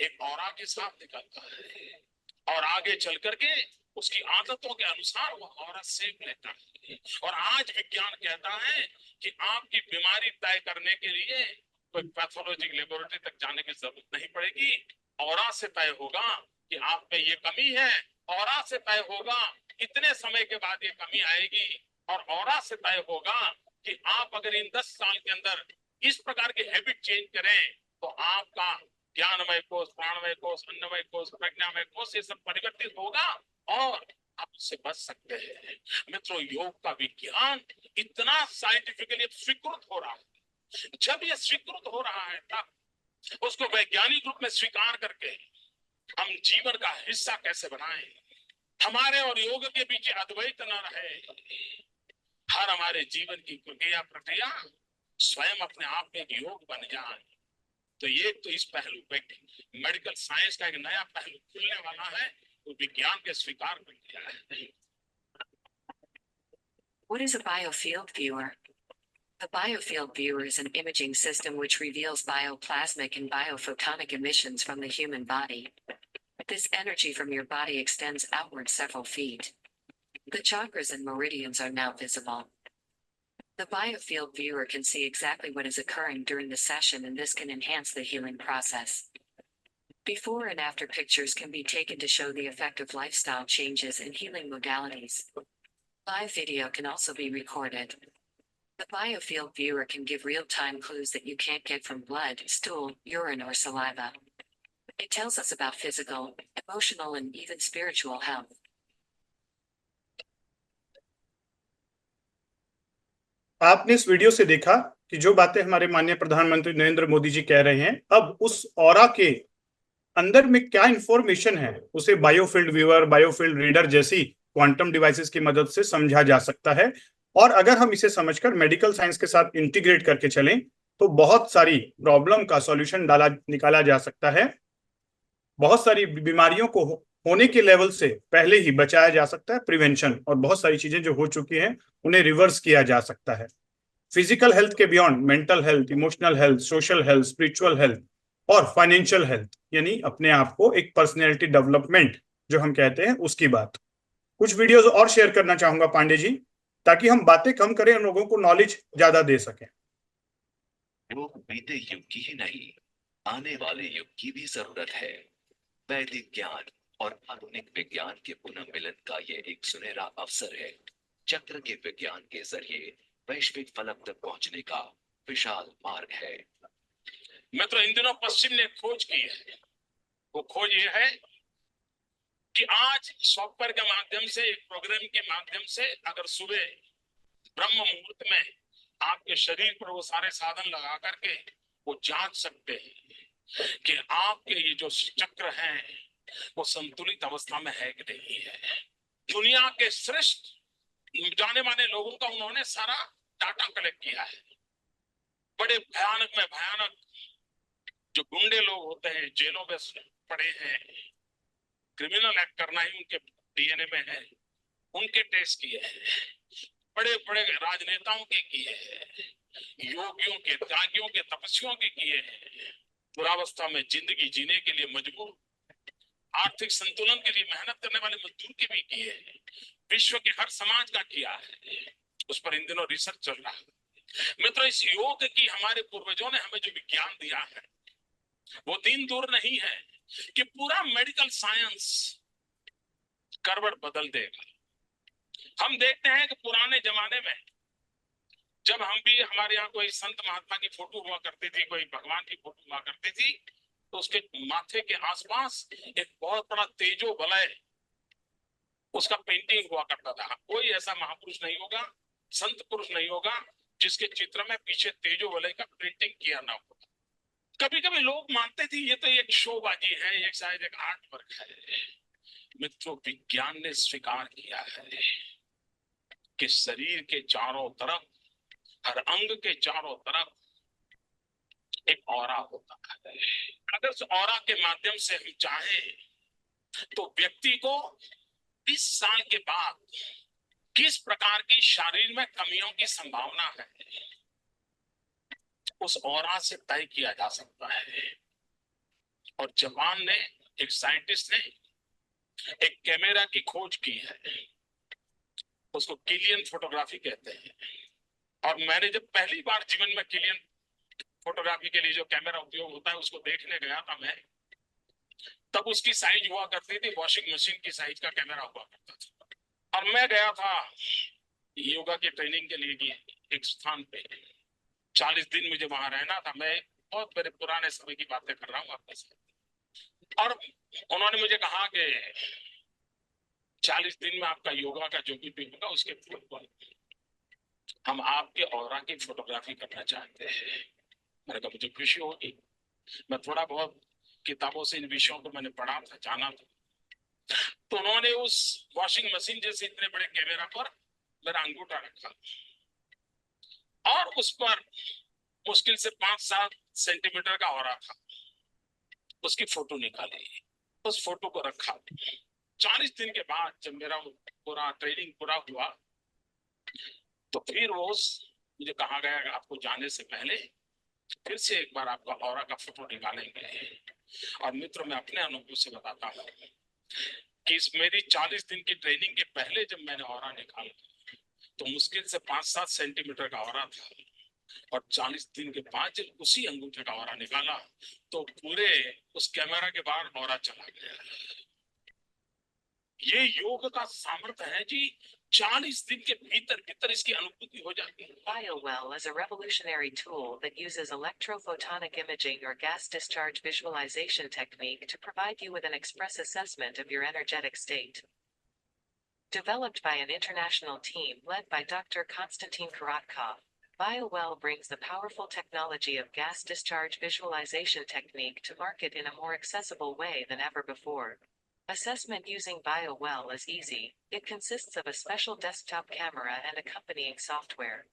एक ऑरा के साथ निकलता है और आगे चल करके उसकी आदतों के अनुसार वो ऑरा सेव लेता है। और आज विज्ञान कहता है कि आपकी बीमारी तय करने के लिए कोई पैथोलॉजी लेबोरेटरी तक जाने की जरूरत नहीं पड़ेगी। ऑरा से तय होगा कि आप में ये कमी है, ऑरा से तय होगा इतने समय के बाद ये कमी आएगी, और ऑरा से तय होगा कि आप अगर इन 10 साल के अंदर इस प्रकार की हैबिट चेंज करें तो आपका ज्ञानमय कोश, प्राणमय कोश, अन्नमय कोश, प्रज्ञामय कोश ये सब परिवर्तित होगा और आप उससे बच सकते हैं। मित्रों, योग का विज्ञान इतना साइंटिफिकली स्वीकृत हो रहा है। जब ये स्वीकृत हो रहा है तब उसको वैज्ञानिक रूप में स्वीकार करके हम जीवन का हिस्सा कैसे बनाएं, हमारे और योग के बीच अद्वैत न रहे, हर हमारे जीवन की प्रक्रिया स्वयं अपने आप में एक योग बन जाए। तो ये तो इस पहलू पे मेडिकल साइंस का एक नया पहलू खुलने वाला है, तो विज्ञान के स्वीकार कर दिया है। What is a biofield viewer? A biofield viewer is an imaging system which reveals bioplasmic and biophotonic emissions from the human body. This energy from your body extends outward several feet. The chakras and meridians are now visible. The biofield viewer can see exactly what is occurring during the session, and this can enhance the healing process. Before and after pictures can be taken to show the effect of lifestyle changes and healing modalities. Live video can also be recorded. The biofield viewer can give real-time clues that you can't get from blood, stool, urine, or saliva. It tells us about physical, emotional, and even spiritual health. आपने इस video से देखा कि जो बातें हमारे माननीय प्रधानमंत्री नरेंद्र मोदी जी कह रहे हैं, अब उस ऑरा के अंदर में क्या इंफॉर्मेशन है उसे बायोफील्ड व्यूअर, बायोफील्ड रीडर जैसी क्वांटम डिवाइसेस की मदद से समझा जा सकता है। और अगर हम इसे समझकर मेडिकल साइंस के साथ इंटीग्रेट करके चलें तो बहुत सारी प्रॉब्लम का सॉल्यूशन निकाला जा सकता है। बहुत सारी बीमारियों को होने के लेवल से पहले ही बचाया जा सकता है, प्रिवेंशन, और बहुत सारी चीजें जो हो चुकी हैं उन्हें रिवर्स किया जा सकता है। फिजिकल हेल्थ के beyond mental health, emotional health, social health, spiritual health और फाइनेंशियल हेल्थ, यानी अपने आप को एक पर्सनैलिटी डेवलपमेंट जो हम कहते हैं उसकी बात। कुछ वीडियोस और शेयर करना चाहूंगा पांडे जी, ताकि हम बातें कम करें और लोगों को नॉलेज ज्यादा दे सकें। योग बीते युग की ही नहीं, आने वाले युग की भी जरूरत है। वैदिक ज्ञान और आधुनिक विज्ञान के पुनः मिलन का ये एक सुनहरा अवसर है। चक्र के विज्ञान के जरिए वैश्विक फलक तक पहुंचने का विशाल मार्ग है। मित्रों, इन दिनों पश्चिम ने खोज की है। वो खोज ये है कि आज सॉफ्टवेयर के माध्यम से, एक प्रोग्राम के माध्यम से अगर सुबह ब्रह्म मुहूर्त में आपके शरीर पर वो सारे साधन लगा करके वो जांच सकते हैं कि आपके ये जो चक्र हैं वो संतुलित अवस्था में है कि नहीं है। दुनिया के श्रेष्ठ जाने माने लोगों का उन्होंने सारा डाटा कलेक्ट किया है। बड़े भयानक में भयानक जो गुंडे लोग होते हैं, जेलों में पड़े हैं, क्रिमिनल एक्ट करना ही उनके डीएनए में है, उनके टेस्ट किए हैं। बड़े बड़े राजनेताओं के किए हैं, योगियों के, त्यागियों के, तपस्वियों के किए हैं, दुरावस्था में जिंदगी जीने के लिए मजबूर, आर्थिक संतुलन के लिए मेहनत करने वाले मजदूर के भी किए हैं, विश्व के हर समाज का किया है। उस पर इन दिनों रिसर्च चल रहा है। मित्रों, इस योग की हमारे पूर्वजों ने हमें जो विज्ञान दिया है वो दिन दूर नहीं है कि पूरा मेडिकल साइंस करवट बदल देगा। हम देखते हैं कि पुराने जमाने में जब हम भी, हमारे यहाँ कोई संत महात्मा की फोटो हुआ करती थी, कोई भगवान की फोटो हुआ करती थी, तो उसके माथे के आसपास एक बहुत बड़ा तेजो वलय उसका पेंटिंग हुआ करता था। कोई ऐसा महापुरुष नहीं होगा, संत पुरुष नहीं होगा जिसके चित्र में पीछे तेजो वलय का प्रिंटिंग किया ना हो। कभी कभी लोग मानते थे ये तो एक शोबाजी है, ये शायद एक आर्ट वर्क है। मित्रों, विज्ञान ने स्वीकार किया है कि शरीर के चारों तरफ हर अंग के चारों तरफ एक ऑरा होता है। अगर उस ऑरा के माध्यम से हम चाहें तो व्यक्ति को 20 साल के बाद किस प्रकार की शरीर में कमियों की संभावना है, उस ऑरा से तय किया जा सकता है। और जापान ने, एक साइंटिस्ट ने एक कैमरा की खोज की है, उसको किलियन फोटोग्राफी कहते हैं। और मैंने जब पहली बार जीवन में किलियन फोटोग्राफी के लिए जो कैमरा उपयोग होता है उसको देखने गया था मैं, तब उसकी साइज हुआ करती थी वॉशिंग मशीन की साइज का कैमरा हुआ करता था। और मैं गया था योगा की ट्रेनिंग के लिए एक स्थान पे, 40 दिन मुझे वहां रहना था। मैं बहुत मेरे पुराने समय की बातें कर रहा हूँ आपके साथ। और उन्होंने मुझे कहा कि 40 दिन में आपका योगा का जो भी होगा उसके पर हम आपके ऑरा की फोटोग्राफी करना चाहते हैं। मैंने कहा मुझे खुशी होगी, मैं थोड़ा बहुत किताबों से इन विषयों को मैंने पढ़ा था, जाना था। तो उन्होंने उस वॉशिंग मशीन जैसे इतने बड़े कैमरा पर मेरा अंगूठा रखा और उस पर मुश्किल से 5-7 सेंटीमीटर का ऑरा था, उसकी फोटो निकाली, उस फोटो को रखा। 40 दिन के बाद जब मेरा पूरा ट्रेनिंग पूरा हुआ तो फिर वो मुझे कहा गया कि आपको जाने से पहले फिर से एक बार आपका ऑरा का फोटो निकालेंगे। और मित्र, मैं अपने अनुभव से बताता हूँ कि इस मेरी 40 दिन की ट्रेनिंग के पहले जब मैंने ऑरा निकाला तो मुश्किल से 5-7 सेंटीमीटर का ऑरा था, और 40 दिन के बाद जब उसी अंगूठे का ऑरा निकाला तो पूरे उस कैमरा के बाहर ऑरा चला गया। ये योग का सामर्थ्य है जी, 40 दिन के भीतर भीतर इसकी अनुभूति हो जाती है। BioWell is a revolutionary tool that uses electrophotonic imaging or gas discharge visualization technique to provide you with an express assessment of your energetic state. Developed by an international team led by Dr. Konstantin Korotkov, BioWell brings the powerful technology of gas discharge visualization technique to market in a more accessible way than ever before. Assessment using BioWell is easy. It consists of a special desktop camera and accompanying software.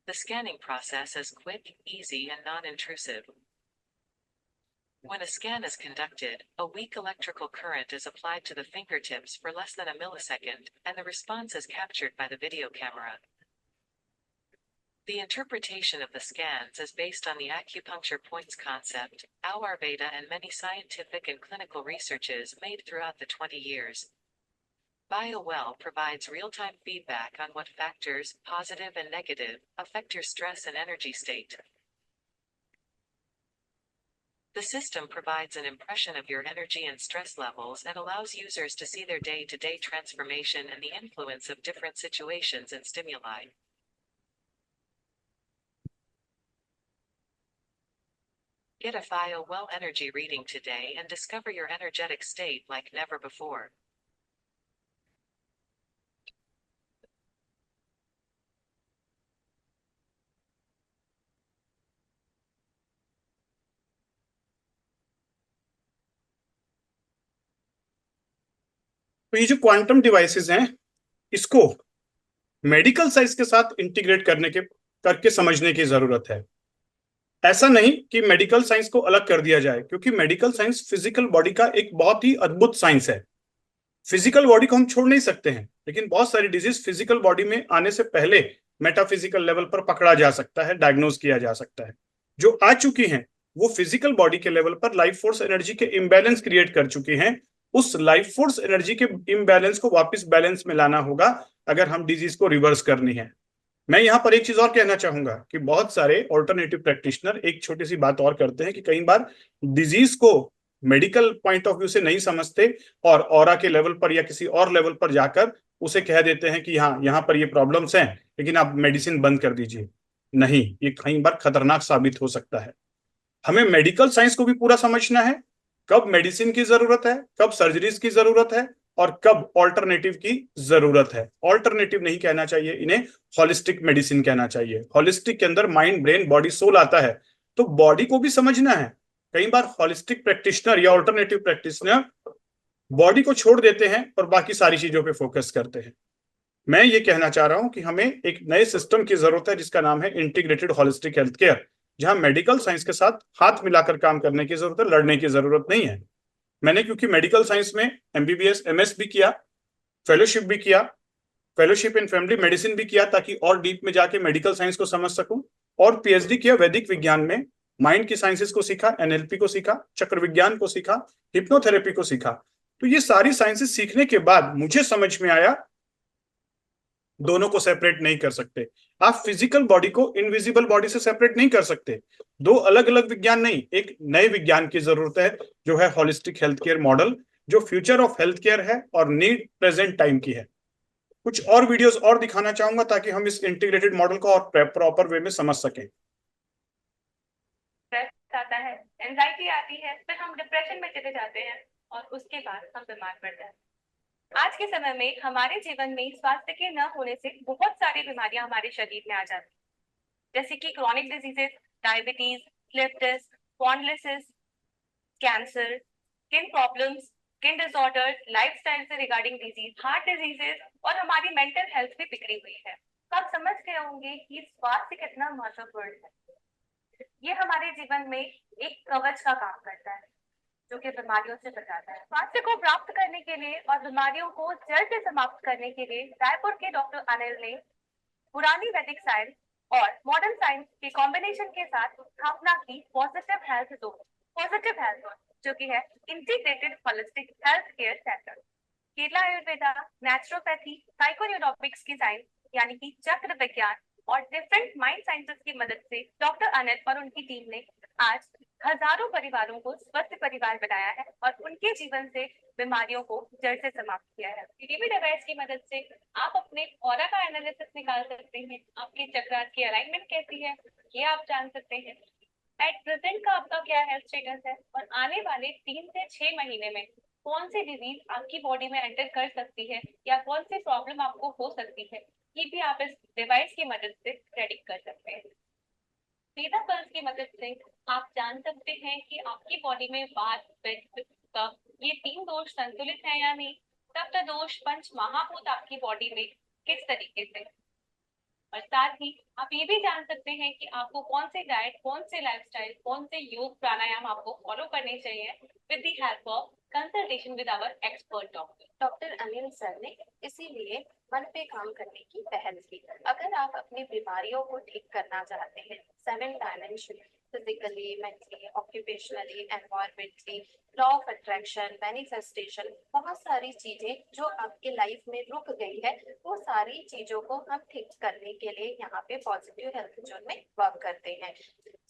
The scanning process is quick, easy, and non-intrusive. When a scan is conducted, a weak electrical current is applied to the fingertips for less than a millisecond, and the response is captured by the video camera. The interpretation of the scans is based on the acupuncture points concept, Ayurveda, and many scientific and clinical researches made throughout the 20 years. BioWell provides real-time feedback on what factors, positive and negative, affect your stress and energy state. The system provides an impression of your energy and stress levels and allows users to see their day-to-day transformation and the influence of different situations and stimuli. Get a BioWell energy reading today and discover your energetic state like never before. तो ये जो quantum devices हैं, इसको medical science के साथ integrate करके समझने की जरूरत है। ऐसा नहीं कि मेडिकल साइंस को अलग कर दिया जाए, क्योंकि मेडिकल साइंस फिजिकल बॉडी का एक बहुत ही अद्भुत साइंस है। फिजिकल बॉडी को हम छोड़ नहीं सकते हैं, लेकिन बहुत सारी डिजीज फिजिकल बॉडी में आने से पहले मेटाफिजिकल लेवल पर पकड़ा जा सकता है, डायग्नोज किया जा सकता है। जो आ चुकी हैं वो फिजिकल बॉडी के लेवल पर लाइफ फोर्स एनर्जी के इम्बैलेंस क्रिएट कर चुकी हैं। उस लाइफ फोर्स एनर्जी के इम्बैलेंस को वापस बैलेंस में लाना होगा अगर हम डिजीज को रिवर्स करनी है। मैं यहाँ पर एक चीज और कहना चाहूंगा कि बहुत सारे ऑल्टरनेटिव प्रैक्टिशनर एक छोटी सी बात और करते हैं कि कई बार डिजीज को मेडिकल पॉइंट ऑफ व्यू से नहीं समझते और ऑरा के लेवल पर या किसी और लेवल पर जाकर उसे कह देते हैं कि हाँ, यहाँ पर ये प्रॉब्लम्स हैं, लेकिन आप मेडिसिन बंद कर दीजिए। नहीं, ये कई बार खतरनाक साबित हो सकता है। हमें मेडिकल साइंस को भी पूरा समझना है, कब मेडिसिन की जरूरत है, कब सर्जरीज की जरूरत है और कब ऑल्टरनेटिव की जरूरत है। ऑल्टरनेटिव नहीं कहना चाहिए, इन्हें होलिस्टिक मेडिसिन कहना चाहिए। होलिस्टिक के अंदर माइंड, ब्रेन, बॉडी, सोल आता है, तो बॉडी को भी समझना है। कई बार होलिस्टिक प्रैक्टिशनर या ऑल्टरनेटिव प्रैक्टिशनर बॉडी को छोड़ देते हैं और बाकी सारी चीजों पे फोकस करते हैं। मैं ये कहना चाह रहा हूं कि हमें एक नए सिस्टम की जरूरत है जिसका नाम है इंटीग्रेटेड होलिस्टिक हेल्थ केयर, जहां मेडिकल साइंस के साथ हाथ मिलाकर काम करने की जरूरत है, लड़ने की जरूरत नहीं है। मैंने क्योंकि मेडिकल साइंस में एमबीबीएस एमएस भी किया, फेलोशिप भी किया, फेलोशिप इन फैमिली मेडिसिन भी किया ताकि और डीप में जाके मेडिकल साइंस को समझ सकूं, और पीएचडी किया वैदिक विज्ञान में, माइंड की साइंसेस को सीखा, एनएलपी को सीखा, चक्र विज्ञान को सीखा, हिप्नोथेरेपी को सीखा। तो ये सारी साइंसेस सीखने के बाद मुझे समझ में आया दोनों को सेपरेट नहीं कर सकते। आप फिजिकल बॉडी को इनविजिबल बॉडी से सेपरेट नहीं कर सकते। दो अलग अलग विज्ञान नहीं, एक नए विज्ञान की जरूरत है जो है होलिस्टिक हेल्थ केयर मॉडल, जो फ्यूचर ऑफ हेल्थ केयर है और नीड प्रेजेंट टाइम की है। कुछ और वीडियोस और दिखाना चाहूंगा ताकि हम इस इंटीग्रेटेड मॉडल को और प्रॉपर वे में समझ सकें। स्ट्रेस आता है, एंजाइटी आती है, फिर हम डिप्रेशन में चले जाते हैं और उसके बाद हम बीमार पड़ते हैं। आज के समय में हमारे जीवन में स्वास्थ्य के न होने से बहुत सारी बीमारियां हमारे शरीर में आ जाती हैं, जैसे कि chronic diseases, diabetes, slip disc, spondylosis, cancer, skin problems, skin disorder, lifestyle से रिगार्डिंग डिजीज, हार्ट डिजीजेस और हमारी मेंटल हेल्थ भी बिगड़ी हुई है। तो आप समझ गए होंगे कि स्वास्थ्य कितना महत्वपूर्ण है। ये हमारे जीवन में एक कवच का काम करता है जो कि बीमारियों से बचाता है। स्वास्थ्य को प्राप्त करने के लिए और बीमारियों को जड़ से समाप्त करने के लिए रायपुर के डॉक्टर अनिल ने पुरानी वैदिक साइंस और मॉडर्न साइंस के कॉम्बिनेशन के साथ स्थापना की पॉजिटिव हेल्थ जोन, जो कि है integrated holistic health care center. Kerala Ayurveda, naturopathy, psychoneurobics की साइंस यानी कि चक्र विज्ञान और डिफरेंट माइंड साइंसेस की मदद से डॉक्टर अनिल और उनकी टीम ने आज हजारों परिवारों को स्वस्थ परिवार बनाया है और उनके जीवन से बीमारियों को जड़ से समाप्त किया है। टीवी डिवाइस की मदद से आप अपने ऑरा का एनालिसिस निकाल सकते हैं, आपके चक्रास की अलाइनमेंट कैसी है ये आप जान सकते हैं, एट प्रेजेंट का आपका क्या हेल्थ स्टेटस है और आने वाले 3 से 6 महीने में कौन सी डिजीज आपकी बॉडी में एंटर कर सकती है या कौन सी प्रॉब्लम आपको हो सकती है, ये भी आप इस डिवाइस की मदद से प्रेडिक्ट कर सकते हैं। सीधा पल्स की मदद से आप जान सकते हैं कि आपकी बॉडी में वात, पित्त, कफ ये 3 दोष संतुलित है या नहीं, सप्त दोष, पंच महाभूत आपकी बॉडी में किस तरीके से, और साथ ही आप ये भी जान सकते हैं कि आपको कौन से डाइट, कौन से लाइफस्टाइल, कौन से योग प्राणायाम आपको फॉलो करने चाहिए with the help of consultation with our expert doctor. Doctor Anil sir ने इसीलिए मन पे काम करने की पहल की। अगर आप अपनी बीमारियों को ठीक करना चाहते हैं 7 dimension, physically, mentally, occupationally, environmentally, law of attraction, manifestation, बहुत सारी चीजें जो आपके लाइफ में रुक गई है, वो सारी चीजों को हम ठीक करने के लिए यहाँ पे पॉजिटिव हेल्थ जोन में वर्क करते हैं।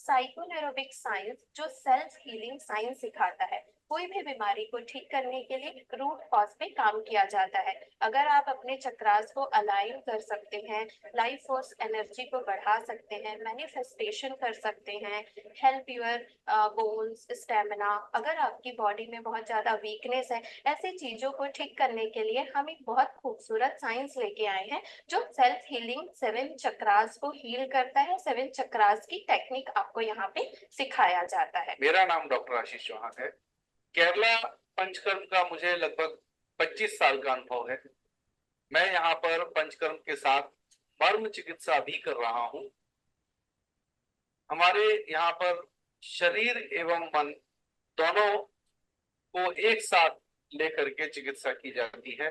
साइकोन्यूरोबिक साइंस जो सेल्फ हीलिंग साइंस सिखाता है, कोई भी बीमारी को ठीक करने के लिए रूट कॉज पे काम किया जाता है। अगर आप अपने चक्रास को अलाइन कर सकते हैं, लाइफ फोर्स एनर्जी को बढ़ा सकते हैं, मैनिफेस्टेशन कर सकते हैं, हेल्प यूर बोन्स, स्टेमिना, अगर आपकी बॉडी में बहुत ज्यादा वीकनेस है, ऐसी चीजों को ठीक करने के लिए हम एक बहुत खूबसूरत साइंस लेके आए हैं जो सेल्फ हीलिंग 7 चक्रास को हील करता है। 7 चक्रास की टेक्निक आपको यहाँ पे सिखाया जाता है। मेरा नाम डॉक्टर आशीष चौहान है। केरला पंचकर्म का मुझे लगभग 25 साल का अनुभव है। मैं यहाँ पर पंचकर्म के साथ मर्म चिकित्सा भी कर रहा हूँ। हमारे यहाँ पर शरीर एवं मन दोनों को एक साथ लेकर के चिकित्सा की जाती है।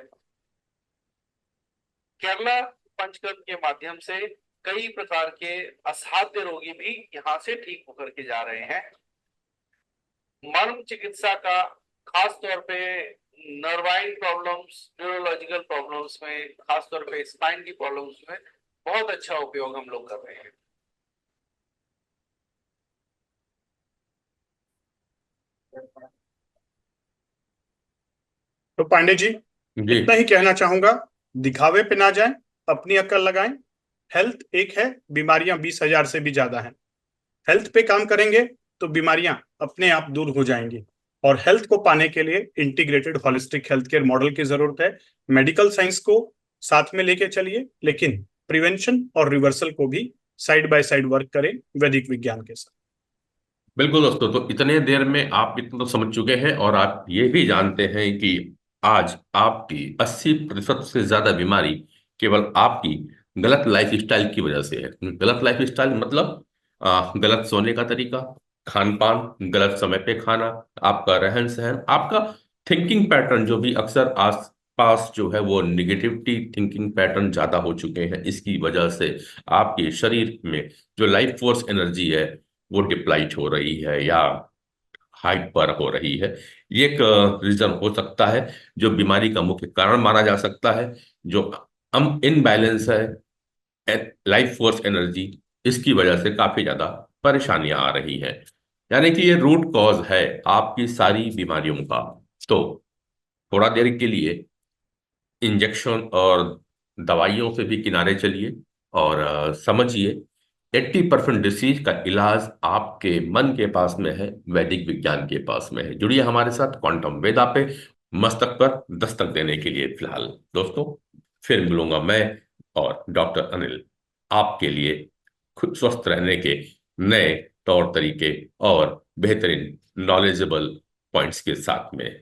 केरला पंचकर्म के माध्यम से कई प्रकार के असाध्य रोगी भी यहाँ से ठीक होकर के जा रहे हैं। मर्म चिकित्सा का खास तौर पे नर्वाइन प्रॉब्लम्स, न्यूरोलॉजिकल प्रॉब्लम्स में, खास तौर पे स्पाइन की प्रॉब्लम्स में बहुत अच्छा उपयोग हम लोग कर रहे हैं। तो पांडे जी, जी इतना ही कहना चाहूंगा, दिखावे पे ना जाएं, अपनी अक्ल लगाएं। हेल्थ एक है, बीमारियां 20,000 से भी ज्यादा हैं। हेल्थ पे काम करेंगे तो बीमारियां अपने आप दूर हो जाएंगी। और हेल्थ को पाने के लिए integrated holistic health care model की जरूरत है। मेडिकल साइंस को साथ में लेके चलिए, लेकिन प्रिवेंशन और रिवर्सल को भी साइड बाय साइड वर्क करें वैदिक विज्ञान के साथ। बिल्कुल दोस्तों, तो इतने देर में आप इतना तो समझ चुके हैं और आप ये भी जानते हैं कि आज आपकी 80% से ज्यादा बीमारी केवल आपकी गलत लाइफ स्टाइल की वजह से है। गलत लाइफ स्टाइल मतलब गलत सोने का तरीका, खान पान, गलत समय पे खाना, आपका रहन सहन, आपका थिंकिंग पैटर्न जो भी अक्सर आस पास जो है वो निगेटिविटी थिंकिंग पैटर्न ज्यादा हो चुके हैं। इसकी वजह से आपके शरीर में जो लाइफ फोर्स एनर्जी है वो डिप्लाइट हो रही है या हाइट पर हो रही है। ये एक रीजन हो सकता है जो बीमारी का मुख्य कारण माना जा सकता है। जो इनबैलेंस है लाइफ फोर्स एनर्जी, इसकी वजह से काफी ज्यादा परेशानियां आ रही हैं। यानी कि ये रूट कॉज है आपकी सारी बीमारियों का। तो थोड़ा देर के लिए इंजेक्शन और दवाइयों से भी किनारे चलिए और समझिए 80% डिसीज का इलाज आपके मन के पास में है, वैदिक विज्ञान के पास में है। जुड़िए हमारे साथ क्वांटम वेदा पे मस्तक पर दस्तक देने के लिए। फिलहाल दोस्तों, फिर मिलूंगा मैं और डॉक्टर अनिल आपके लिए खुद स्वस्थ रहने के नए तौर तरीके और बेहतरीन नॉलेजेबल पॉइंट्स के साथ में।